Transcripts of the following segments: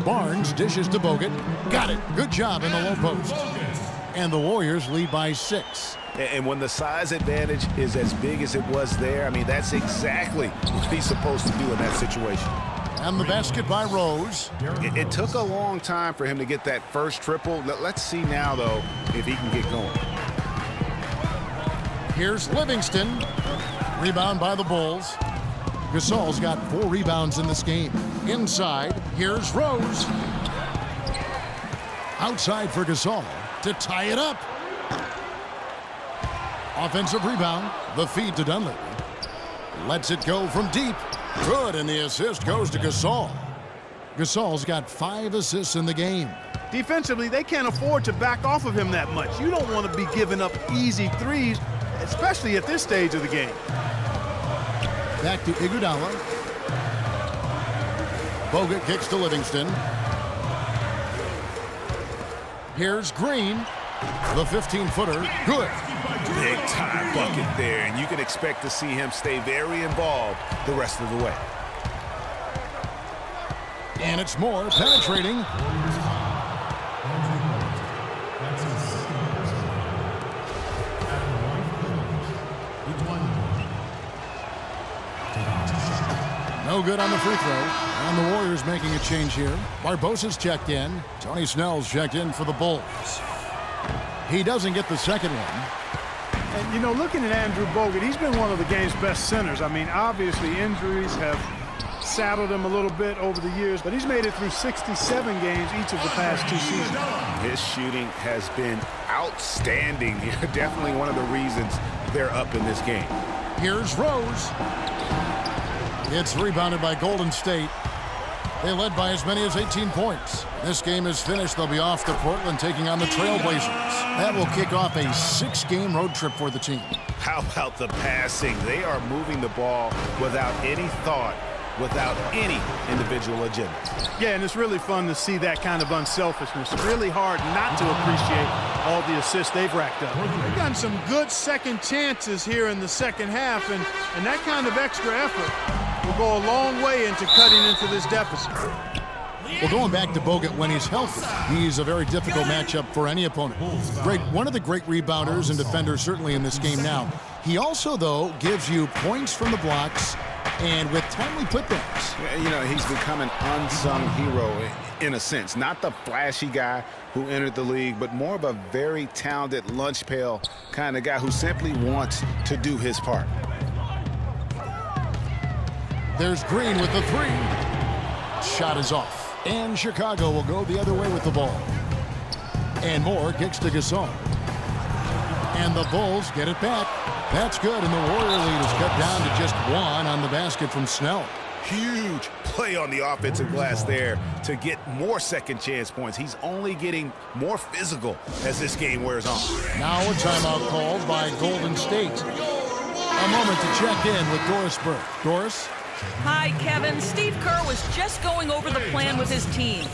Barnes dishes to Bogut. Got it. Good job in the low post. And the Warriors lead by 6. And when the size advantage is as big as it was there, I mean, that's exactly what he's supposed to do in that situation. And the basket by Rose. It took a long time for him to get that first triple. Let's see now, though, if he can get going. Here's Livingston. Rebound by the Bulls. Gasol's got 4 rebounds in this game. Inside, here's Rose. Outside for Gasol to tie it up. Offensive rebound. The feed to Dunleavy. Lets it go from deep. Good, and the assist goes to Gasol. Gasol's got 5 assists in the game. Defensively, they can't afford to back off of him that much. You don't want to be giving up easy threes, especially at this stage of the game. Back to Iguodala. Bogut kicks to Livingston. Here's Green. The 15-footer. Good. Big time bucket there, and you can expect to see him stay very involved the rest of the way. And it's Moore penetrating. No good on the free throw. And the Warriors making a change here. Barbosa's checked in. Tony Snell's checked in for the Bulls. He doesn't get the second one. And, you know, looking at Andrew Bogut, he's been one of the game's best centers. I mean, obviously injuries have saddled him a little bit over the years, but he's made it through 67 games each of the past 2 seasons. His shooting has been outstanding. Definitely one of the reasons they're up in this game. Here's Rose. It's rebounded by Golden State. They led by as many as 18 points. This game is finished. They'll be off to Portland taking on the Trailblazers. That will kick off a 6-game road trip for the team. How about the passing? They are moving the ball without any thought, without any individual agenda. Yeah, and it's really fun to see that kind of unselfishness. Really hard not to appreciate all the assists they've racked up. They've gotten some good second chances here in the second half, and that kind of extra effort will go a long way into cutting into this deficit. Well, going back to Bogut, when he's healthy, he's a very difficult matchup for any opponent. One of the great rebounders and defenders certainly in this game now. He also, though, gives you points from the blocks and with timely putbacks. Yeah, you know, he's become an unsung hero in a sense. Not the flashy guy who entered the league, but more of a very talented lunch pail kind of guy who simply wants to do his part. There's Green with the 3. Shot is off. And Chicago will go the other way with the ball. And Moore kicks to Gasol. And the Bulls get it back. That's good, and the Warrior lead is cut down to just 1 on the basket from Snell. Huge play on the offensive glass there to get more second chance points. He's only getting more physical as this game wears on. Now a timeout called by Golden State. A moment to check in with Doris Burke. Doris? Hi, Kevin. Steve Kerr was just going over the plan with his team.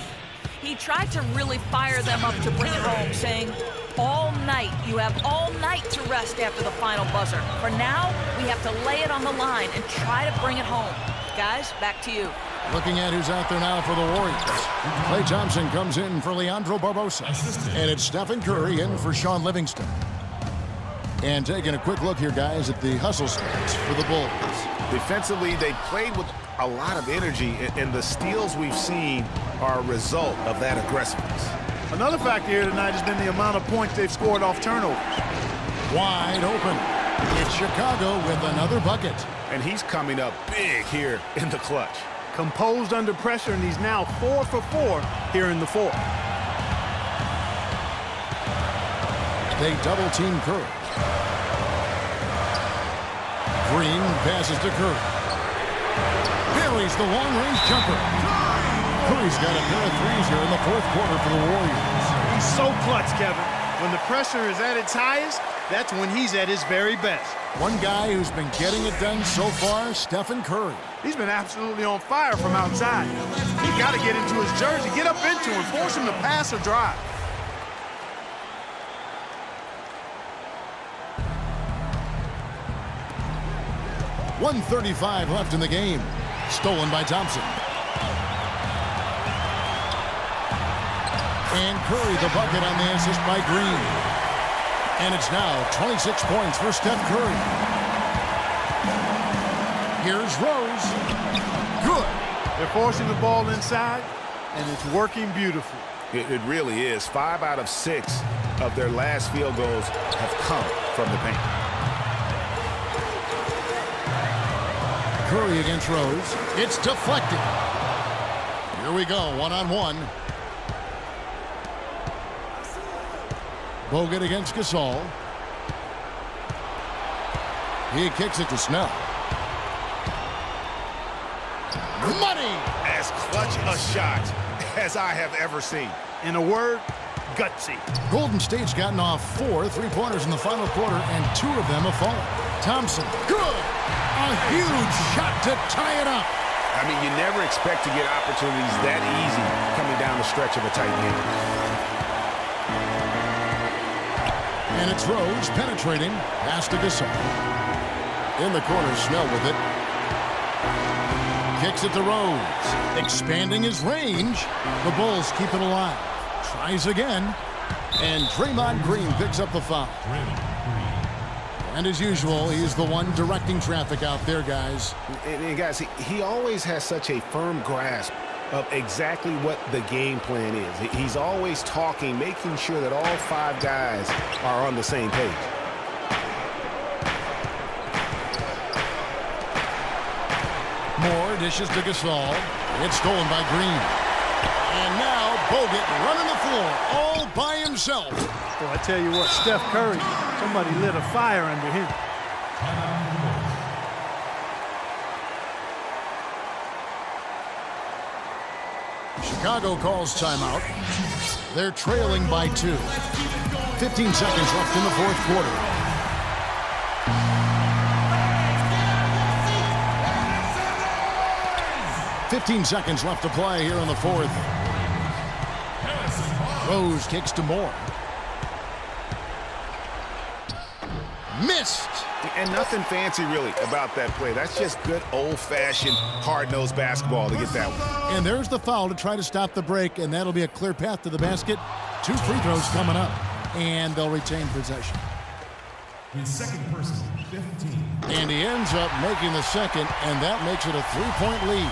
He tried to really fire them up to bring it home, saying, all night, you have all night to rest after the final buzzer. For now, we have to lay it on the line and try to bring it home. Guys, back to you. Looking at who's out there now for the Warriors. Klay Thompson comes in for Leandro Barbosa. And it's Stephen Curry in for Shaun Livingston. And taking a quick look here, guys, at the hustle stats for the Bulls. Defensively, they played with a lot of energy, and the steals we've seen are a result of that aggressiveness. Another factor here tonight has been the amount of points they've scored off turnovers. Wide open. It's Chicago with another bucket. And he's coming up big here in the clutch. Composed under pressure, and he's now 4 for 4 here in the fourth. They double-team Curry. Green passes to Curry. Buries the long-range jumper. Curry's got a pair of threes here in the fourth quarter for the Warriors. He's so clutch, Kevin. When the pressure is at its highest, that's when he's at his very best. One guy who's been getting it done so far, Stephen Curry. He's been absolutely on fire from outside. He's got to get into his jersey, get up into him, force him to pass or drive. 1:35 left in the game. Stolen by Thompson. And Curry the bucket on the assist by Green. And it's now 26 points for Steph Curry. Here's Rose. Good. They're forcing the ball inside, and it's working beautifully. It really is. 5 out of 6 of their last field goals have come from the paint. Curry against Rose. It's deflected. Here we go, one-on-one. Bogut against Gasol. He kicks it to Snell. Money! As clutch a shot as I have ever seen. In a word, gutsy. Golden State's gotten off 4 3-pointers in the final quarter, and 2 of them have fallen. Thompson, good! A huge shot to tie it up. I mean, you never expect to get opportunities that easy coming down the stretch of a tight game. And it's Rose penetrating. Pass to Gasol. In the corner, Snell with it. Kicks it to Rose. Expanding his range. The Bulls keep it alive. Tries again. And Draymond Green picks up the foul. And as usual, he's the one directing traffic out there, guys. And guys, he always has such a firm grasp of exactly what the game plan is. He's always talking, making sure that all 5 guys are on the same page. Moore dishes to Gasol. It's stolen by Green. And now Bogut running the floor all by himself. Well, I tell you what, Steph Curry, somebody lit a fire under him. Chicago calls timeout. They're trailing by 2. 15 seconds left in the fourth quarter. .15 seconds left to play here in the fourth. Rose kicks to Moore. Missed. And nothing fancy really about that play. That's just good old-fashioned hard-nosed basketball to get that one. And there's the foul to try to stop the break, and that'll be a clear path to the basket. 2 free throws coming up, and they'll retain possession. His second person, 15. And he ends up making the second, and that makes it a 3-point lead.